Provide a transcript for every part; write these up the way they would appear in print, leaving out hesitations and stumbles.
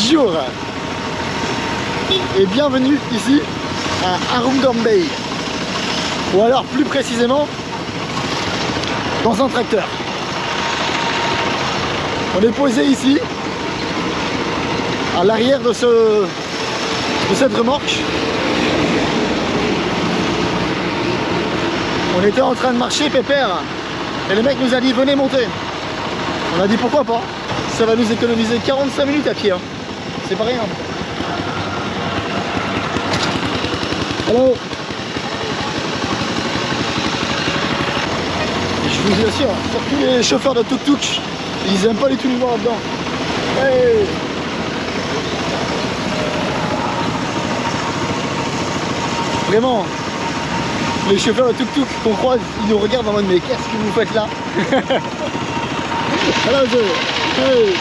Bonjour et bienvenue ici à Arungam Bay, ou alors plus précisément dans un tracteur. On est posé ici à l'arrière de cette remorque. On était en train de marcher pépère et le mec nous a dit venez monter. On a dit pourquoi pas. Ça va nous économiser 45 minutes à pied, hein. C'est pas rien. Hello. Je vous assure, surtout les chauffeurs de tuk-tuk, ils aiment pas du tout nous voir là-dedans. Hey. Vraiment, les chauffeurs de tuk-tuk qu'on croise, ils nous regardent en mode mais qu'est-ce que vous faites là? Hello, hey.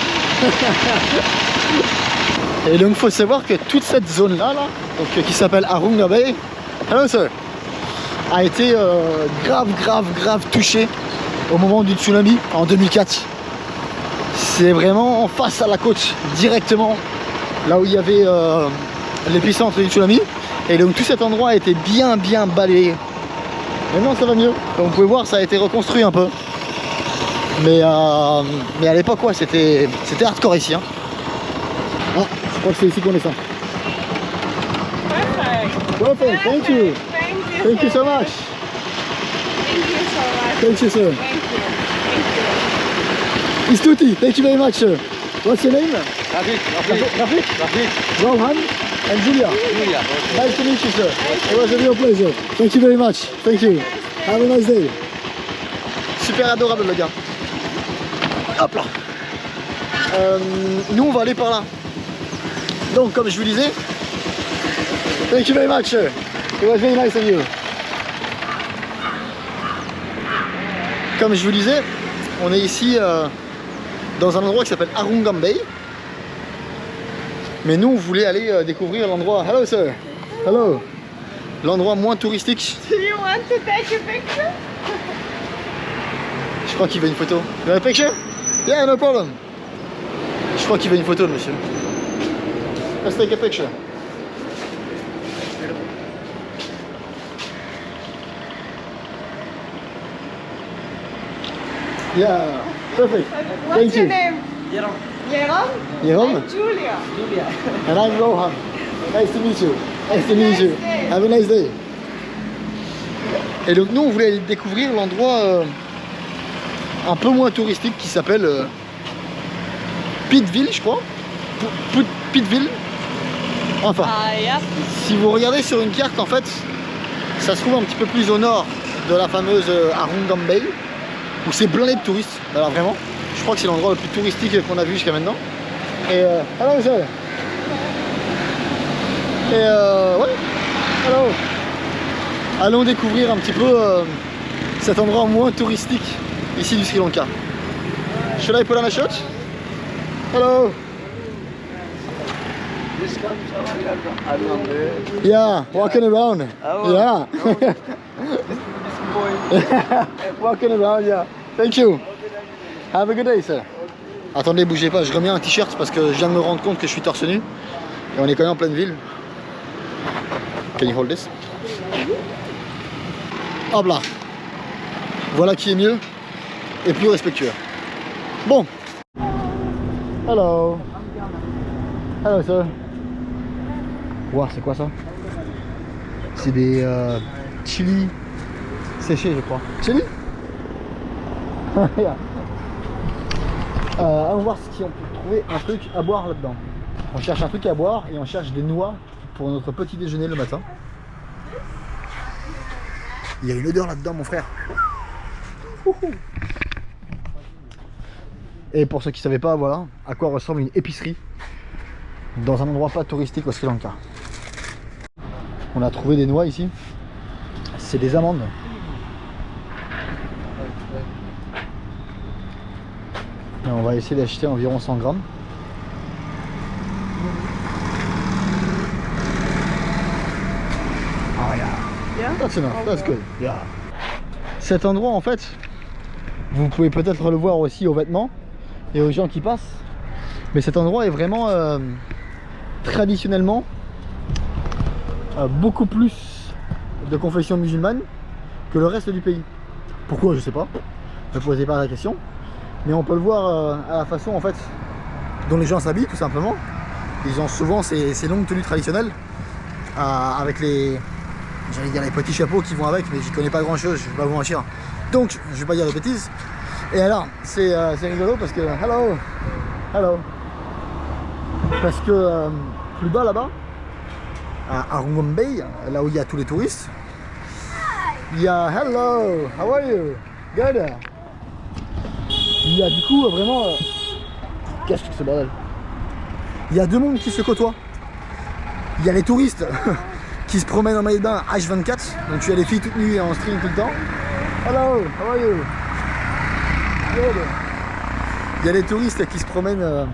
Et donc il faut savoir que toute cette zone là, donc, qui s'appelle Arungam Bay, hello sir, a été grave touchée au moment du tsunami en 2004. C'est vraiment en face à la côte, directement là où il y avait l'épicentre du tsunami. Et donc tout cet endroit a été bien balayé. Maintenant ça va mieux, comme vous pouvez voir ça a été reconstruit un peu. Mais à l'époque ouais, c'était hardcore ici, hein. Ah, je crois que c'est ici qu'on est ça. Perfect, thank you. Thank you so much. Thank you, sir. Istuti, thank you very much, sir. What's your name? Rafik. Rohan and Julia. Nice to meet you, sir. It was a real pleasure. Thank you very much. Thank you. Have a nice day. Super adorable le gars. Hop là. Nous on va aller par là. Donc comme je vous disais, thank you very much, sir. It was very nice of you. Comme je vous disais, on est ici dans un endroit qui s'appelle Arungam Bay. Mais nous on voulait aller découvrir l'endroit. Hello sir. Hello. L'endroit moins touristique. Do you want to take a picture? Je crois qu'il veut une photo. You want a picture? Yeah, no problem. Je crois qu'il veut une photo le monsieur. Let's take a picture. Yeah, perfect. What's Thank your you. name? Jeroen? Jeroen? I'm Julia. And I'm Rohan. Nice to meet you. Nice to meet you. day. Have a nice day. Et donc nous on voulait aller découvrir l'endroit un peu moins touristique qui s'appelle Pittville, je crois. Pittville. Enfin, Yeah. si vous regardez sur une carte, en fait, ça se trouve un petit peu plus au nord de la fameuse Arungam Bay, où c'est blindé de touristes. Alors vraiment, je crois que c'est l'endroit le plus touristique qu'on a vu jusqu'à maintenant. Et hello sir. Et ouais, hello. Allons découvrir un petit peu cet endroit moins touristique ici du Sri Lanka. Should I put on a shot? Hello. This comes Arungam Bay. Yeah, walking around. Oh, Yeah. Walking around, yeah. Thank you. Have a good day, sir. Attendez, bougez pas, je remets un t-shirt parce que je viens de me rendre compte que je suis torse nu. Et on est quand même en pleine ville. Can you hold this? Hop là. Voilà qui est mieux et plus respectueux. Bon. Hello. Hello, sir. Wow, c'est quoi ça? C'est des chili séchés, je crois. Chili? Allons voir si on peut trouver un truc à boire là-dedans. On cherche un truc à boire et on cherche des noix pour notre petit déjeuner le matin. Il y a une odeur là-dedans, mon frère. Et pour ceux qui ne savaient pas, voilà à quoi ressemble une épicerie dans un endroit pas touristique au Sri Lanka. On a trouvé des noix ici. C'est des amandes. Et on va essayer d'acheter environ 100 grammes. Oh yeah. Yeah? That's enough, that's good. Yeah. Cet endroit en fait, vous pouvez peut-être le voir aussi aux vêtements et aux gens qui passent. Mais cet endroit est vraiment traditionnellement beaucoup plus de confession musulmane que le reste du pays. Pourquoi, je sais pas, ne me posez pas la question, mais on peut le voir à la façon en fait dont les gens s'habillent, tout simplement. Ils ont souvent ces longues tenues traditionnelles avec les, j'allais dire les petits chapeaux qui vont avec, mais j'y connais pas grand chose, je vais pas vous mentir, donc je vais pas dire de bêtises. Et alors c'est rigolo parce que hello, parce que plus bas là-bas à Arungom Bay, là où il y a tous les touristes, il y a hello, how are you, good. Il y a du coup vraiment qu'est-ce que c'est bordel. Il y a deux mondes qui se côtoient. Il y a les touristes qui se promènent en maillot de bain H24. Donc tu as les filles toutes nues et en string tout le temps. Hello, how are you? Good. Il y a les touristes qui se promènent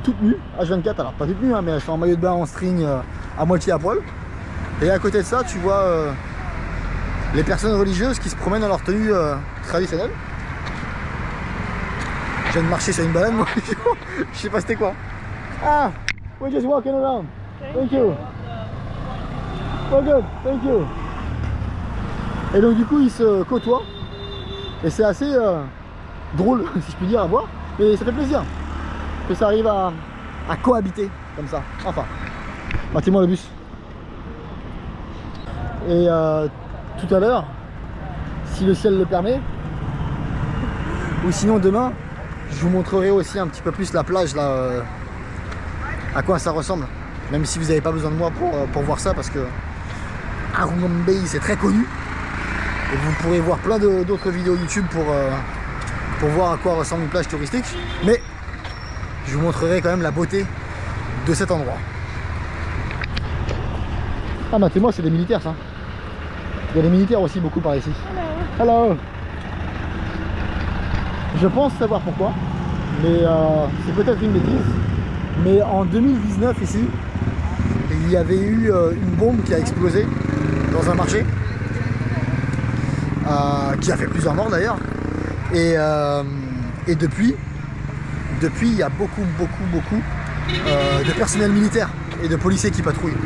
toutes nues H24. Alors pas toutes nues, hein, mais elles sont en maillot de bain en string à moitié à poil. Et à côté de ça, tu vois les personnes religieuses qui se promènent dans leur tenue traditionnelle. Je viens de marcher sur une baleine, moi. Je sais pas c'était quoi. Ah, we're just walking around. Thank you. Oh good, thank you. Et donc du coup ils se côtoient. Et c'est assez drôle, si je puis dire, à voir. Mais ça fait plaisir que ça arrive à cohabiter comme ça. Enfin, battez-moi le bus. Et tout à l'heure, si le ciel le permet, ou sinon demain, je vous montrerai aussi un petit peu plus la plage là, à quoi ça ressemble. Même si vous n'avez pas besoin de moi pour voir ça, parce que Arungom Bay c'est très connu. Et vous pourrez voir plein d'autres vidéos YouTube pour voir à quoi ressemble une plage touristique. Mais je vous montrerai quand même la beauté de cet endroit. Ah bah moi c'est des militaires ça. Il y a des militaires aussi beaucoup par ici. Hello. Je pense savoir pourquoi, mais c'est peut-être une bêtise. Mais en 2019 ici, il y avait eu une bombe qui a explosé dans un marché, qui a fait plusieurs morts d'ailleurs. Et depuis, il y a beaucoup de personnel militaire et de policiers qui patrouillent.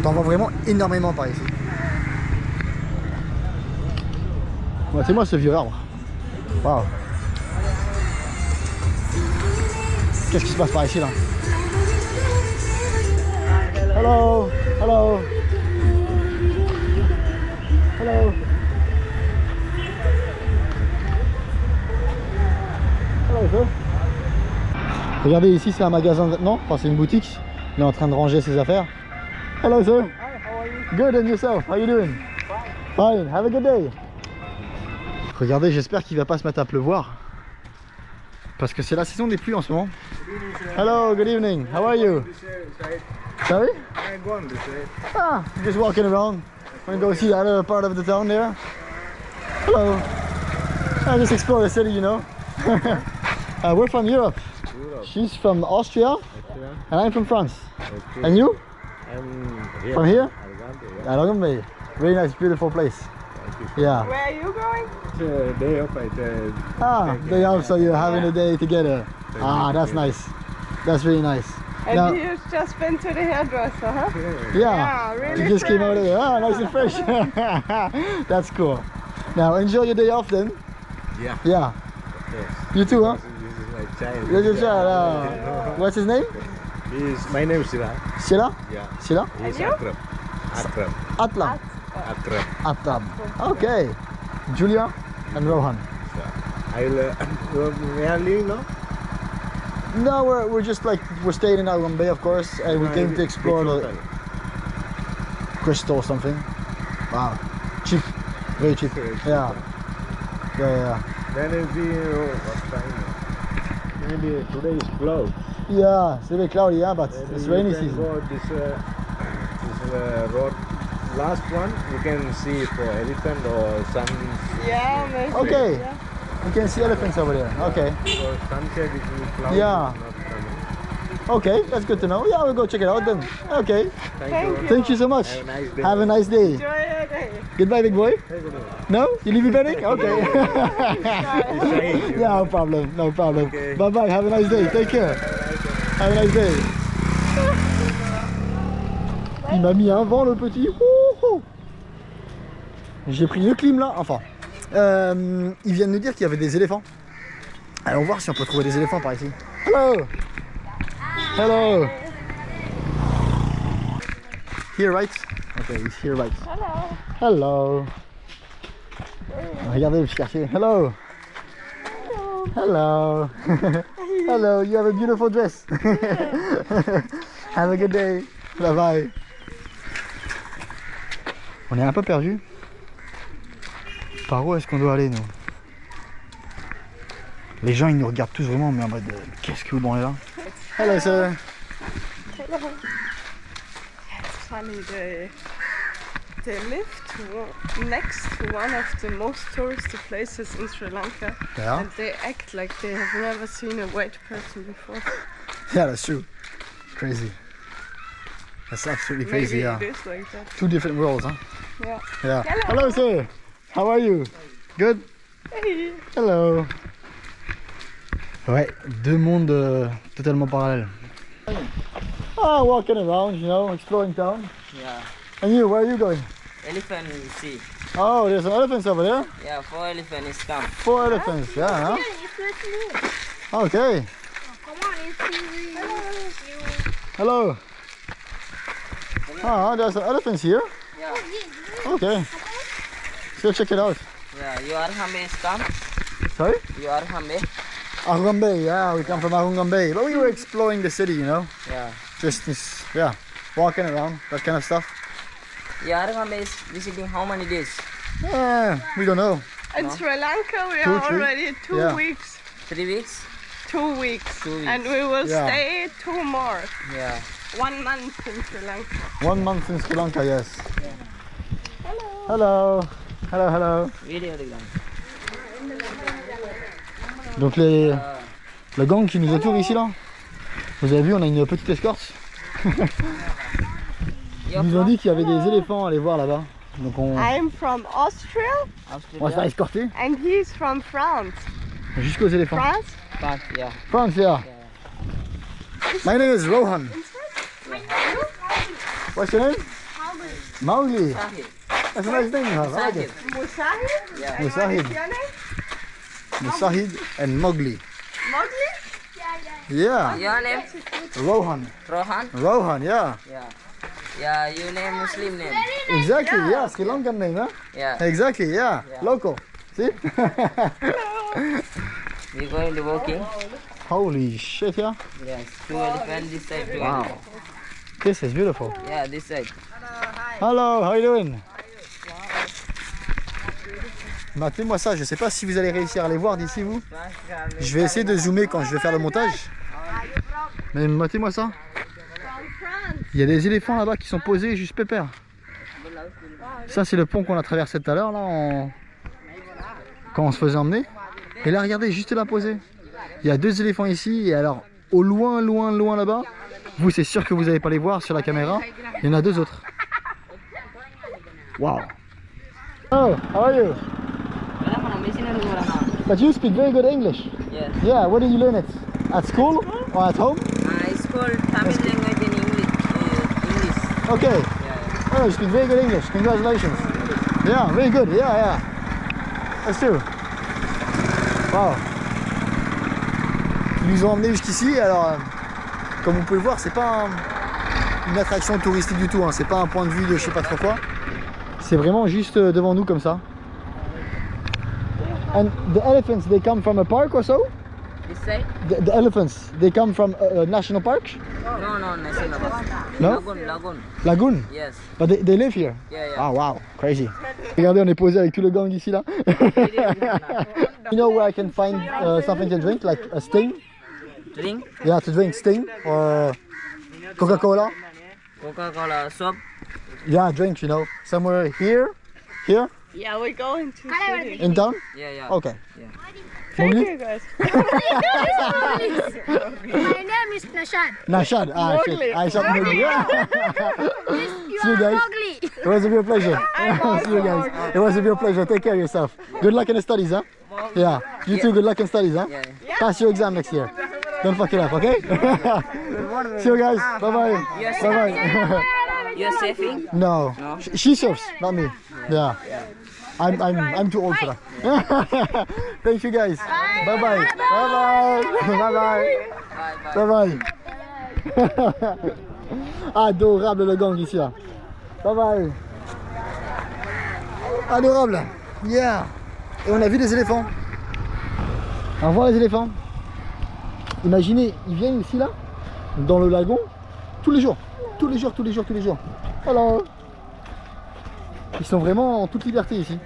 T'en vois vraiment énormément par ici. Ouais, c'est moi ce vieux arbre. Waouh. Qu'est-ce qui se passe par ici là? Hello, hello, hello. Hello, sir. Regardez ici, c'est un magasin de vêtements, enfin c'est une boutique. Il est en train de ranger ses affaires. Hello, sir. Hi, how are you? Good, and yourself? How you doing? Fine. Have a good day. Regardez, j'espère qu'il va pas se mettre à pleuvoir, parce que c'est la saison des pluies en ce moment. Hello, good evening. How are you? Sorry? I'm going this way. Ah, just walking around. Want to go see the other part of the town there? Hello. I just explore the city, you know. We're from Europe. She's from Austria, and I'm from France. Okay. And you? I'm here. From here? Yeah. Arungom Bay. Very nice, beautiful place. Yeah. Where are you going? It's a day off. Day off, so you're having a day together. Ah, that's nice. That's really nice. And Now, you just been to the hairdresser, huh? yeah, really you just came out of fresh. there. Ah, nice and fresh. That's cool. Now enjoy your day off then. Yeah. Yeah. Yes. You too, huh? This is my child. You're your child. What's his name? My name is Sira. Sheila? Yeah. Sheila? He's you? Akrab. Akrab. Atlam. Akrab. Atlam. Okay. Julia and Rohan. I will. May I leave now? No, we're just like, we're staying in Arungom Bay, of course, and we came to explore the crystal or something. Wow. Cheap. Very cheap. Yeah. Yeah. Then it'll be what time? Maybe today is cloud. Yeah, it's a bit cloudy, yeah, but Maybe it's you rainy can season. Go this road. Last one you can see for elephant or sun. Yeah, maybe. Okay. Yeah. You can see elephants over there. Okay. For sunset it will be cloud. Yeah. Not coming. Okay, that's good to know. Yeah, we'll go check it out then. Okay. Thank you. Thank you so much. Have a nice day. Have a nice day. Enjoy your day. Goodbye, big boy. Hey, good day. No? You leave me bedding? Okay. He's shy. Yeah, no problem. No problem. Okay. Bye bye. Have a nice day. Take care. Have a nice day. Il m'a mis un vent le petit. Ouh. J'ai pris une clim là. Enfin, ils viennent nous dire qu'il y avait des éléphants. Allons voir si on peut trouver des éléphants par ici. Hello. Hello. Here right? Okay, he's here right. Hello. Regardez le petit quartier. Hello. Hello. Hello, you have a beautiful dress. Have a good day. Bye bye. On est un peu perdu. Par où est-ce qu'on doit aller nous? Les gens ils nous regardent tous vraiment mais en mode qu'est-ce que vous branlez là? Hello sir. Hello. It's funny, they live next to one of the most touristy places in Sri Lanka. Yeah. And they act like they have never seen a white person before. Yeah, that's true. Crazy. That's absolutely crazy, Maybe yeah. it is like that. Two different worlds, huh? Yeah. Yeah. Hello. Hello sir. How are you? Good? Hey. Hello. Ouais, deux mondes totalement parallèles. Ah, walking around, you know, exploring town. Yeah, And you, where are you going? elephant you see. Oh, there's some elephants over there. Yeah, 4 elephants come. 4 elephants, yeah, huh? Okay. Hello. Ah, there's some elephants here. Yeah, Okay. So check it out. yeah, you are Hambe come. Sorry? You are Hambe. Arungambe, yeah, we come from Arungambe. But we were exploring the city, you know. Yeah. Just this, yeah, walking around, that kind of stuff. Yeah, Hambe is visiting how many days? We don't know. In No. Sri Lanka, we 2, are 3? already 2 Yeah. weeks. 3 weeks? 2 weeks. 2 weeks. And we will Yeah. stay 2 more. Yeah. 1 month in Sri Lanka. 1 month in Sri Lanka, yes. Hello. Hello, hello. Video again. Donc le gang qui nous entoure ici là, vous avez vu, on a une petite escorte. Ils nous ont dit qu'il y avait des éléphants à aller voir là-bas. Donc on I'm from Austria va se faire escorter and he's from France. jusqu'aux éléphants. France? Yeah. France, yeah. My name is Rohan. What's your name? Mowgli. Sahid. That's a nice name you have. I like Sahid. it. Musahid? Yeah. Musahid. What's your name? Musahid and Mowgli. Mowgli? Yeah. Your name? Rohan. Rohan? Rohan, yeah. Yeah. Yeah, you name Muslim name. Exactly, yeah. Sri Lankan name, huh? Yeah. Exactly, yeah. Yeah. Local. See? We going to walking. Holy shit, yeah. Yes. 2 elephants this side. 2 Wow. elephants. This is beautiful. Yeah, this side. Hello, how you doing? Matez-moi ça, je sais pas si vous allez réussir à les voir d'ici vous. Je vais essayer de zoomer quand je vais faire le montage. Mais matez-moi ça. Il y a des éléphants là-bas qui sont posés juste pépère. Ça c'est le pont qu'on a traversé tout à l'heure là quand on se faisait emmener. Et là regardez, juste là posé. Il y a 2 éléphants ici et alors au loin là-bas, vous c'est sûr que vous n'allez pas les voir sur la caméra. Il y en a 2 autres. Wow. Oh, how are you? But you speak very good English. Yes. Yeah, where did you learn it? At school or at home? It's called Tamil language in English. English. Okay. Yeah. Oh, you speak very good English. Congratulations. Yeah, very good. Yeah. That's true. Wow. Ils nous ont emmenés jusqu'ici. Alors, comme vous pouvez le voir, c'est pas une attraction touristique du tout. Hein. C'est pas un point de vue de je sais pas trop quoi. C'est vraiment juste devant nous comme ça. And the elephants, they come from a park or so? This side? The elephants, they come from a national park? No, national park. No? Lagoon. Lagoon? Yes. But they live here? Yeah. Ah wow, crazy. Regardez, on est posé avec tout le gang ici là. You know where I can find something to drink, like a Sting? Drink? Yeah, to drink Sting or Coca-Cola? Coca-Cola shop. Yeah, drink, you know. Somewhere here? Here? Yeah, we're going to city. In town? Yeah. Okay. Yeah. Thank Mowgli? you guys. My name is Nashad. Nashad. Ah, shit. Mowgli. I shot Mowgli. Yeah. You See you are guys. Mowgli. It was a real pleasure. See you guys. It was a real pleasure. Take care of yourself. Good luck in the studies, huh? Yeah. You too. Good luck in studies, huh? Yeah. Pass your exam next year. Don't fuck it up, okay? See you guys. Bye bye. Yes. Bye bye. You're surfing? No. No? She surfs, not me. Yeah. I'm too old for that. Thank you guys. Bye bye. Bye bye. Bye bye. Bye bye. Adorable le gang ici là. Bye bye. Adorable. Yeah. Et on a vu des éléphants. Au revoir les éléphants. Imaginez, ils viennent ici là, dans le lagon, tous les jours. Tous les jours, tous les jours, tous les jours. Hello. Ils sont vraiment en toute liberté ici.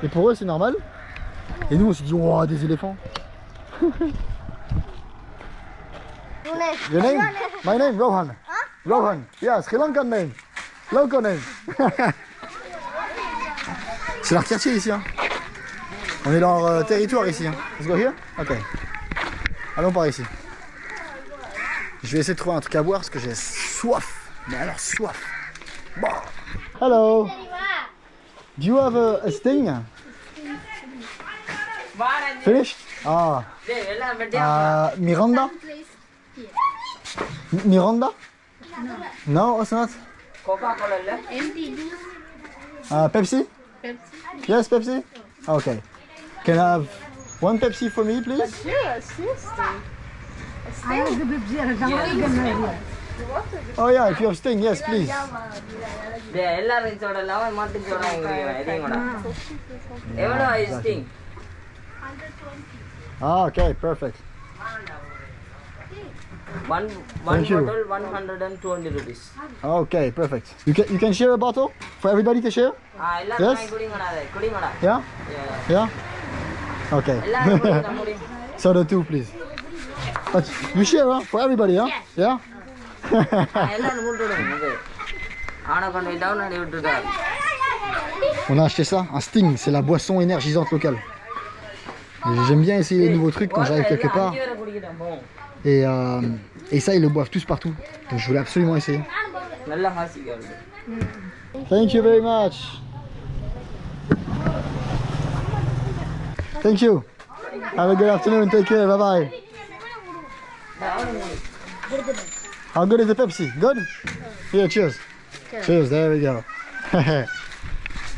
Et pour eux c'est normal. Et nous on se dit, wow, des éléphants. Your name? My name, Rohan. Rohan. Yeah, Sri Lankan name. Local name. C'est leur quartier ici. Hein. On est dans leur territoire ici. Hein. Let's go here? Ok. Allons par ici. Je vais essayer de trouver un truc à boire parce que j'ai soif. Mais alors soif. Bon. Hello. Do you have a sting? Finished? Ah. Miranda? Miranda? No, it's not. Coca-Cola. Empty juice. Pepsi? Pepsi. Yes, Pepsi? Okay. Can I have one Pepsi for me, please? Yeah, seriously. Oh yeah, if you have sting, yes, please. எல்லாரும் சொல்லலாம் மட்டும் சொல்றாங்க இதையும் கூட எவ்வளவு ஐஸ்டிங் Ah, okay, perfect. one Thank you. bottle 120 rupees. Okay, perfect. You can share a bottle for everybody to share? எல்லாரும் Yes? குடிங்கடா Yeah? Yeah? Okay. எல்லாரும் குடிங்க முடியும் Soda too, please. But you share, huh? For everybody, huh? Yeah? எல்லாரும் விட்டுடுங்க ஆனா கொண்டு போய் டவுன் அடி விட்டுட்டாரு. On a acheté ça, un Sting, c'est la boisson énergisante locale. J'aime bien essayer les nouveaux trucs quand j'arrive quelque part. Et ça, ils le boivent tous partout. Donc je voulais absolument essayer. நல்லா ஹாசிக்காரு. Thank you very much. Thank you. Have a good afternoon. Take care. Bye bye. How good is the Pepsi? Good? Here, cheers. Cheers. There we go.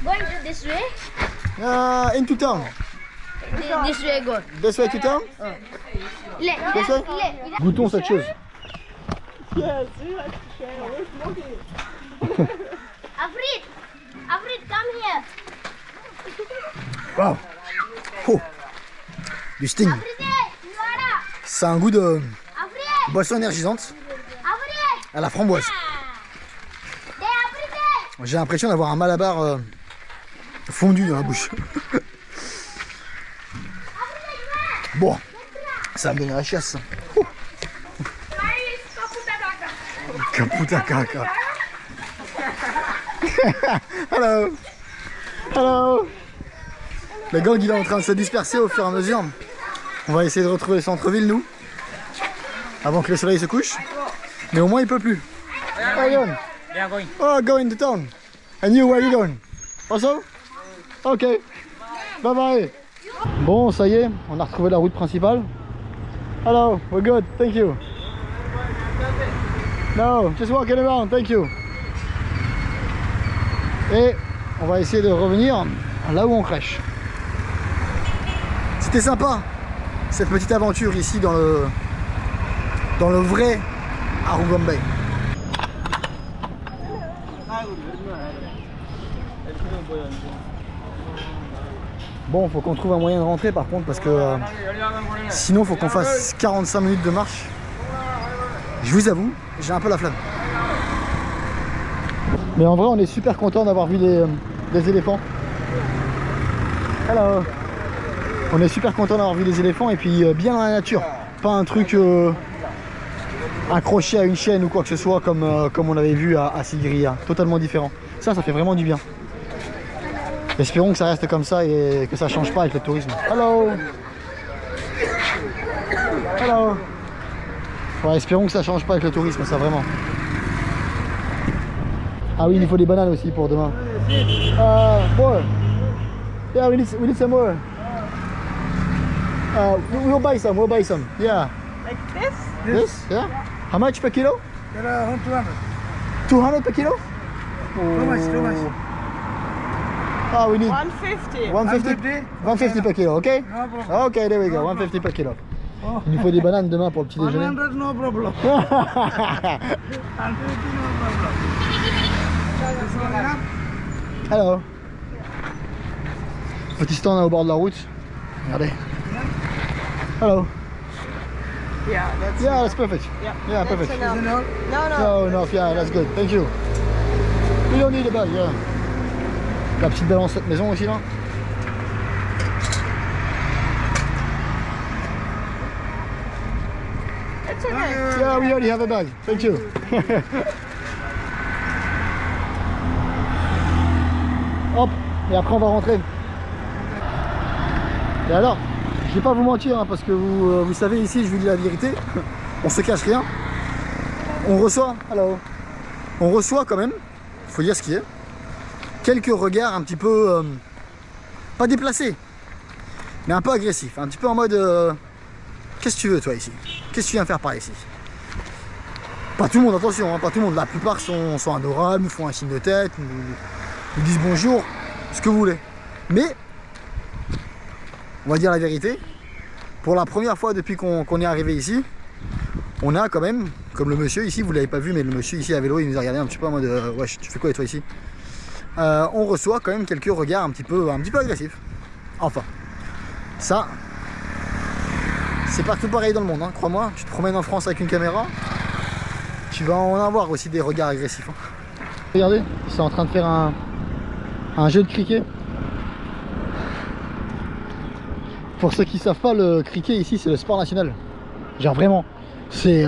Going to this way. Into town. This way go. This way to town? This way? Goûtons cette chose. Afrit, Afrit, come here. Wow. Oh. Du Sting. Afrit, you are a. Ça a un goût de Afrit, boisson énergisante Afrit. à la framboise. J'ai l'impression d'avoir un malabar fondu dans la bouche. Bon, ça me donne la chasse. Caputa caca. Hello. Hello. Le gang il est en train de se disperser au fur et à mesure. On va essayer de retrouver le centre-ville nous. Avant que le soleil se couche. Mais au moins il peut plus. Oh, going to town. And you, where are you going? Also? Ok. Bye bye. Bon, ça y est, on a retrouvé la route principale. Hello, we're good, thank you. No, just walking around, thank you. Et on va essayer de revenir là où on crèche. C'était sympa, cette petite aventure ici dans le vrai Arugam Bay. Bon, faut qu'on trouve un moyen de rentrer par contre parce que sinon faut qu'on fasse 45 minutes de marche. Je vous avoue, j'ai un peu la flamme. Mais en vrai, on est super content d'avoir vu des éléphants. Hello. On est super content d'avoir vu des éléphants et puis bien dans la nature. Pas un truc accroché à une chaîne ou quoi que ce soit comme on avait vu à Sigiriya. Totalement différent. Ça fait vraiment du bien. Espérons que ça reste comme ça et que ça change pas avec le tourisme. Hello. Hello. Ouais, espérons que ça change pas avec le tourisme, ça vraiment. Ah oui, il faut des bananes aussi pour demain. More. Yeah, we need some more. We'll buy some. Yeah. Like this? This? Yeah. How much per kilo? 200 per kilo? Too much. Ah, we need 150. 150 per kilo, okay? No problem. Okay, there we go, 150 per kilo. Il nous faut des bananes demain pour le petit déjeuner. 100 no problem. 150 no problem. This one enough? Alors, petit stand au bord de la route. Regardez. Hello. Yeah, that's Yeah, that's perfect. yeah, Yeah, that's perfect. enough. enough? No. No, enough. Yeah, that's good. Thank you. We don't need a bag. Yeah. La petite balancette maison aussi là. It's okay. Yeah, we already have a bag. Thank you. Hop, et après on va rentrer. Et alors, je vais pas vous mentir, hein, parce que vous savez ici, je vous dis la vérité, on se cache rien. On reçoit quand même, faut dire ce qui est, quelques regards un petit peu, pas déplacés, mais un peu agressifs, un petit peu en mode, qu'est-ce que tu veux toi ici? Qu'est-ce que tu viens faire par ici? Pas tout le monde, attention, hein, pas tout le monde, la plupart sont adorables, nous font un signe de tête, nous disent bonjour, ce que vous voulez. Mais, on va dire la vérité, pour la première fois depuis qu'on est arrivé ici, on a quand même, comme le monsieur ici, vous l'avez pas vu, mais le monsieur ici à vélo, il nous a regardé un petit peu en mode ouais, tu fais quoi toi ici? On reçoit quand même quelques regards un petit peu agressifs. Enfin, ça, c'est partout pareil dans le monde, hein, crois-moi. Tu te promènes en France avec une caméra, tu vas en avoir aussi des regards agressifs. Hein. Regardez, ils sont en train de faire un jeu de cricket. Pour ceux qui savent pas, le cricket ici c'est le sport national. Genre vraiment, c'est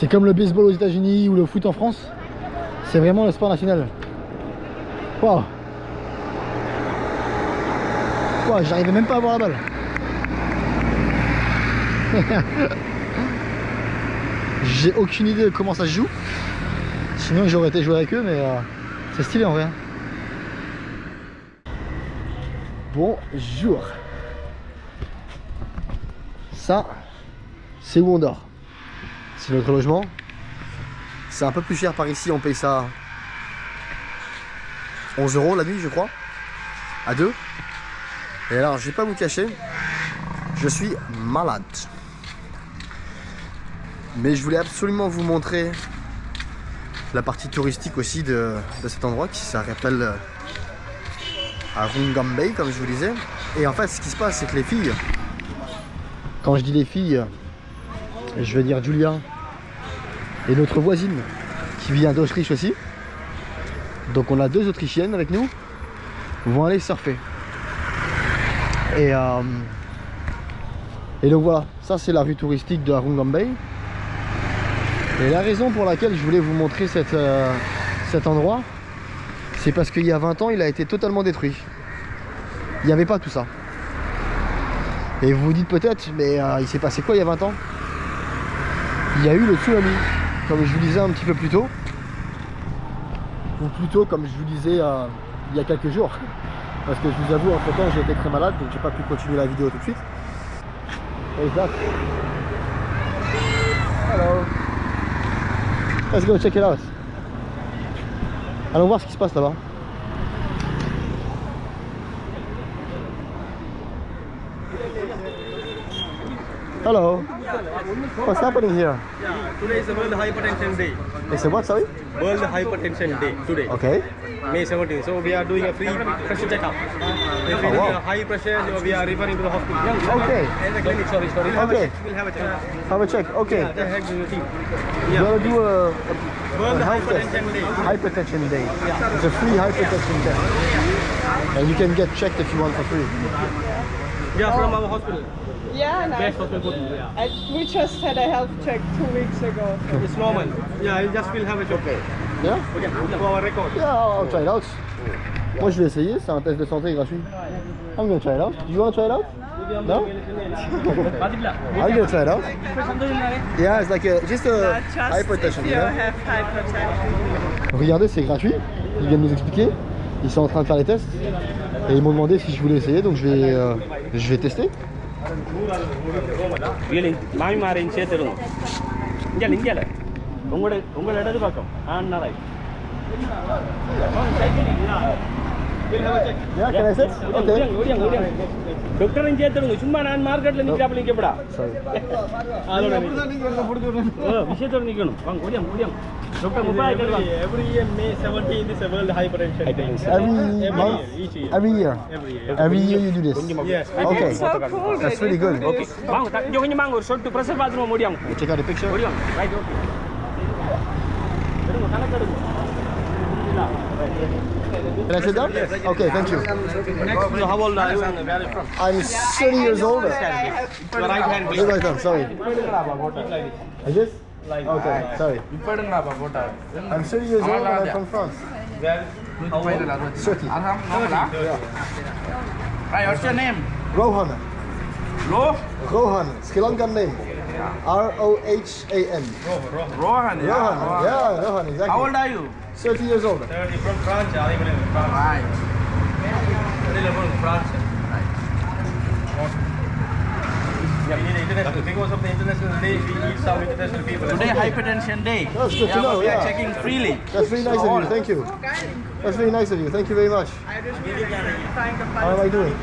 comme le baseball aux États-Unis ou le foot en France. C'est vraiment le sport national. Waouh! Wow, j'arrivais même pas à voir la balle. J'ai aucune idée de comment ça se joue. Sinon j'aurais été jouer avec eux, mais c'est stylé en vrai. Bonjour. Ça, c'est où on dort. C'est notre logement. C'est un peu plus cher par ici, on paye ça 11 € la nuit, je crois, à deux. Et alors, je vais pas vous cacher, je suis malade. Mais je voulais absolument vous montrer la partie touristique aussi de cet endroit qui s'appelle Arungam Bay, comme je vous disais. Et en fait, ce qui se passe, c'est que les filles, quand je dis les filles, je veux dire Julia et notre voisine qui vient d'Autriche aussi. Donc on a deux Autrichiennes avec nous, vont aller surfer. Et donc voilà, ça c'est la rue touristique de Arungam Bay. Et la raison pour laquelle je voulais vous montrer cet endroit, c'est parce qu'il y a 20 ans, il a été totalement détruit. Il n'y avait pas tout ça. Et vous vous dites peut-être, mais il s'est passé quoi il y a 20 ans? Il y a eu le tsunami, comme je vous disais un petit peu plus tôt. Ou plutôt comme je vous disais il y a quelques jours. Parce que je vous avoue, entre temps j'ai été très malade, donc j'ai pas pu continuer la vidéo tout de suite. Exact. Hello. Let's go check it out. Allons voir ce qui se passe là-bas. Hello. What's happening here? Yeah, today is the World Hypertension Day. It's a what, sorry? World Hypertension Day today. Okay. May 17th. So we are doing a free pressure checkup. If you wow. have high pressure, so we are referring to the hospital. Okay. And the clinic, sorry. Okay. We'll have a check. Have a check. Okay. Yeah, just have the team. You Yeah. wanna do a World health test? Hypertension Day. Hypertension day. It's a free hypertension test. And you can get checked if you want for free. Yeah, from our hospital. Yeah, Best nice. hospital. Yeah. We just had a health check 2 weeks ago. It's normal. Yeah, you just will have a check. Okay. Yeah? Okay. For our record. Yeah, I'll try it out. Moi je vais essayer, c'est un test de santé gratuit. I'm gonna try it out. Do you wanna try it out? No? I'm gonna try it out. Yeah, it's like just a Just hypertension. if you You know? have hypertension. Regardez, c'est gratuit. Ils viennent nous expliquer. Ils sont en train de faire les tests. Et ils m'ont demandé si je voulais essayer, donc je vais tester. Yeah, can I sit? Okay. டாக்டரும் சேர்த்துடுங்க சும்மா நான் மார்க்கெட்ல நிக்கிறாப்ல நிக்கப்படா Sorry. அதோட விஷயத்தோட நிக்கணும் வாங்க ஓடியாங்க டாக்டர் முபாய் கேளுங்க every year May 17th is a world hypertension day. Every month? Each year. Every year? Every year you do this? Yes. Okay. It's so cool. That's really good. Okay. வாங்க இங்க கொஞ்சம் வாங்க ஒரு ஷாட் பிரஷர் பாத்ரூம் ஓடியாங்க You check out the picture? ஓடியாங்க right okay எடுங்க கணக்கு எடுங்க Can I sit down? Okay, thank you. So how old are you and where are you from? I'm 30 years old. Your right hand please. Right hand, sorry. Like this? Okay, sorry. I'm 30 years old and I'm from France. Where? How old? 30. Right, what's your name? Rohan. Lo? Rohan. Sri Lankan name. R-O-H-A-N. Rohan. Rohan. Yeah, Rohan, exactly. How old are you? 30 years old. 30 from France. I live in France. Right. I live in France. Yeah, we need international because of the international day. We need some international people. Today Hypertension Day. That's good to know, We are yeah. checking freely. That's very nice of you. Thank you. That's very nice of you. Thank you very much. How am I doing?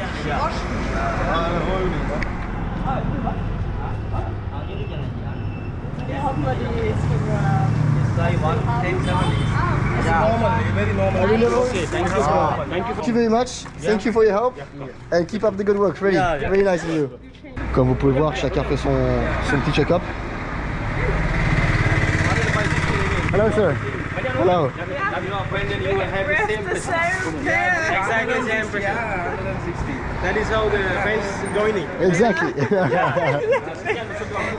Very normal. Very normal? Okay, thank you. Thank you very much. Thank you for your help. And keep up the good work. Really, very nice of you. Comme vous pouvez voir, chacun fait son petit check-up. Hello, sir. Hello. You are friend and you will have the same The same there. exactly same pressure. Yeah, 160. That is how the friends joining. Exactly.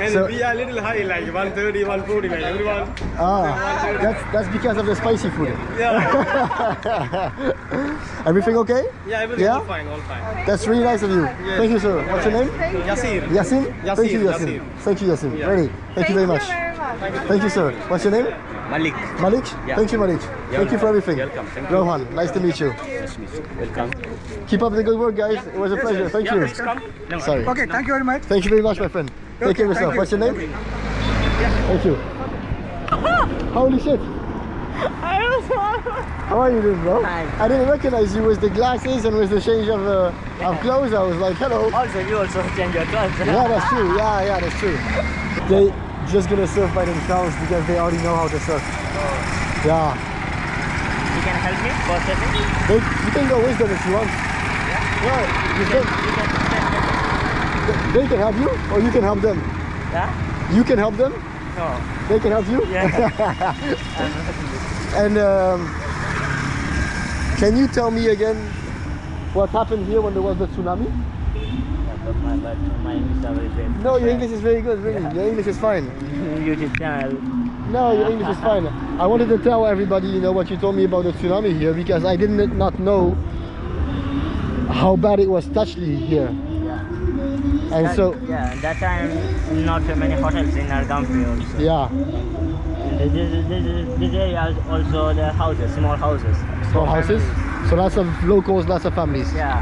And So- we are a little high, like 130, 140, like everyone. That's because of the spicy food. Yeah, Everything okay? yeah, everything Yeah? all fine, all fine. That's really nice of you. Thank you, sir. What's your name? Yasir. Yasin? Thank you, Yasir, Yasin. Yasir. Thank you, Yasin. Really. Thank you very much. Thank you, sir. What's your name? Malik. Malik? Thank you, Malik. Thank you for everything. Welcome. Thank Rohan, nice to meet you. Welcome. Keep up the good work, guys. It was a pleasure. Thank you. Sorry. Okay, thank you very much. Thank you very much, my friend. Take care of yourself. What's your name? Thank you. Holy shit. How are you doing, bro? Hi. I didn't recognize you with the glasses and with the change of clothes. I was like, hello. Also, you also change your clothes. Yeah, that's true. Yeah, that's true. They just gonna surf by themselves because they already know how to surf. Yeah. You can help me for surfing? You can go with them if you want. Yeah. You can. They can help you, or you can help them. Yeah? You can help them. No. They can help you. Yeah. And can you tell me again what happened here when there was the tsunami? My English are very bad. No, your English is very good, really. Your English is fine. YouTube channel. No, your English is fine. I wanted to tell everybody, what you told me about the tsunami here because I did not know how bad it was touchly here. Yeah. And so, Yeah, that time not many hotels in Argampi also. yeah, And this area is also the houses, small houses. small houses. So lots of locals, lots of families. Yeah.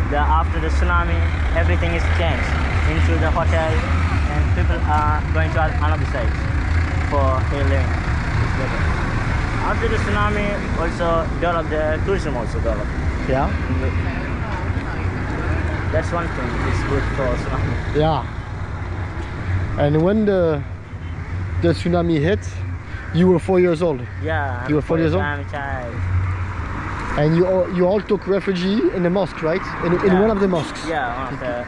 After the tsunami, everything is changed into the hotel, and people are going to another side for healing. It's better. After the tsunami, also developed the tourism also developed. Yeah, That's one thing. It's good for tsunami. yeah. And when the tsunami hit, you were 4 years old. Yeah. You were 4 years old? I'm a child. And you all took refuge in the mosque, right? In Yeah. one of the mosques. Yeah, one of the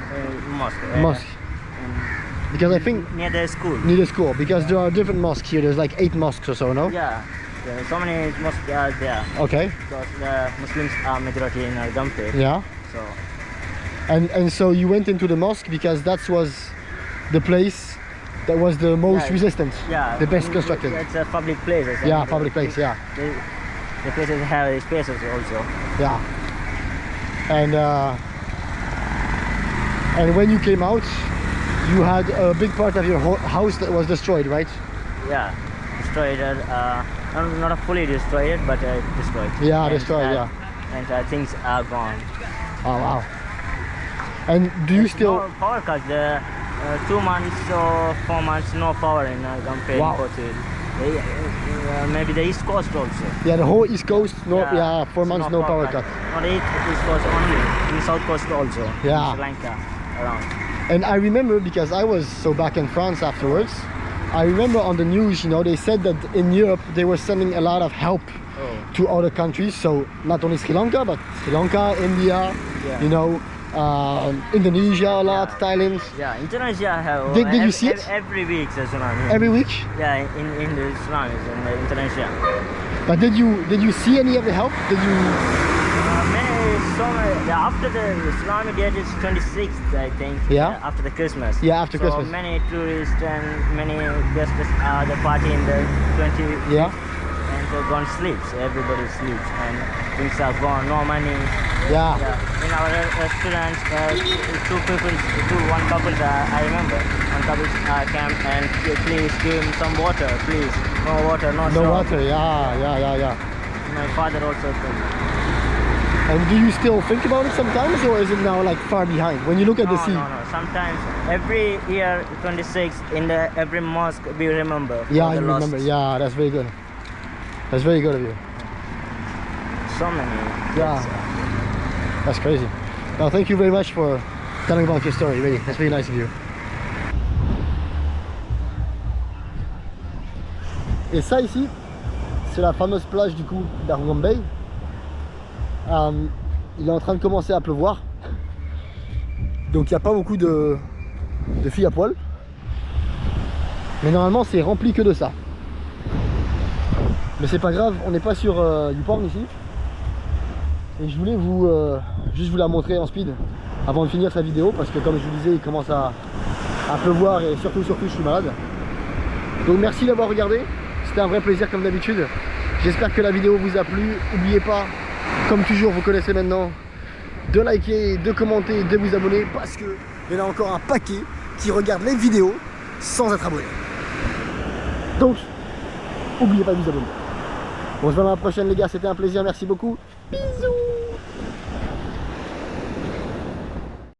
mosque. Mosque. Because I think Near the school. near the school, because there are different mosques here. There's like 8 mosques or so, no? Yeah. So many mosques are there Okay. because the Muslims are majority in Argampi. Yeah. So And so you went into the mosque because that was the place that was the most Yeah. resistant. yeah, The best constructed. It's a public place. I think. Yeah, public place. Yeah. The places have spaces also. Yeah. And when you came out, you had a big part of your house that was destroyed, right? Yeah, destroyed. Not fully destroyed, but destroyed. Yeah, And, destroyed, yeah. And things are gone. Oh wow. And do you still? No power cuts. 2 months or 4 months, no power in Argampi. Wow. Maybe the East Coast also. Yeah, the whole East Coast, yeah, 4 so months no power cut. Not East Coast only, in South Coast also. Yeah. In Sri Lanka, around. And I remember, because I was so back in France afterwards, I remember on the news, you know, they said that in Europe they were sending a lot of help to other countries. So not only Sri Lanka, but Sri Lanka, India, Yeah. you know, Indonesia a lot, Thailand. Yeah, Indonesia have Did you see it? every week the tsunami. Every week. Yeah, in the tsunamis in Indonesia. But did you see any of the help? Did you? After the tsunami date is 26th, I think. Yeah. After the Christmas. Yeah, after Christmas. So many tourists and many guests the party in the 20th. Yeah. And they're gone sleep. So everybody sleeps and things are gone. No money. Yeah. Yeah. In our restaurant, one couple, I remember, one couple came and please give him some water, please. No water, no No shop. water. Yeah. My father also told me. And do you still think about it sometimes, or is it now like far behind? When you look at the sea. No. Sometimes every year, 26th, in the every mosque we remember. Yeah, for the you lost. remember. Yeah, that's very good. That's very good of you. So many. Yeah. That's crazy. Well, thank you very much for telling about your story. Really, that's very nice of you. Et ça ici, c'est la fameuse plage du coup d'Arugam Bay. Il est en train de commencer à pleuvoir, donc il n'y a pas beaucoup de filles à poil, mais normalement c'est rempli que de ça. Mais c'est pas grave, on n'est pas sur du porn ici, et je voulais juste vous la montrer en speed avant de finir cette vidéo, parce que comme je vous disais, il commence à pleuvoir, et surtout je suis malade. Donc merci d'avoir regardé, c'était un vrai plaisir comme d'habitude. J'espère que la vidéo vous a plu. N'oubliez pas, comme toujours, vous connaissez maintenant, de liker, de commenter, de vous abonner, parce que il y en a encore un paquet qui regardent les vidéos sans être abonné. Donc, n'oubliez pas de vous abonner. On se voit dans la prochaine les gars, c'était un plaisir, merci beaucoup. Bisous.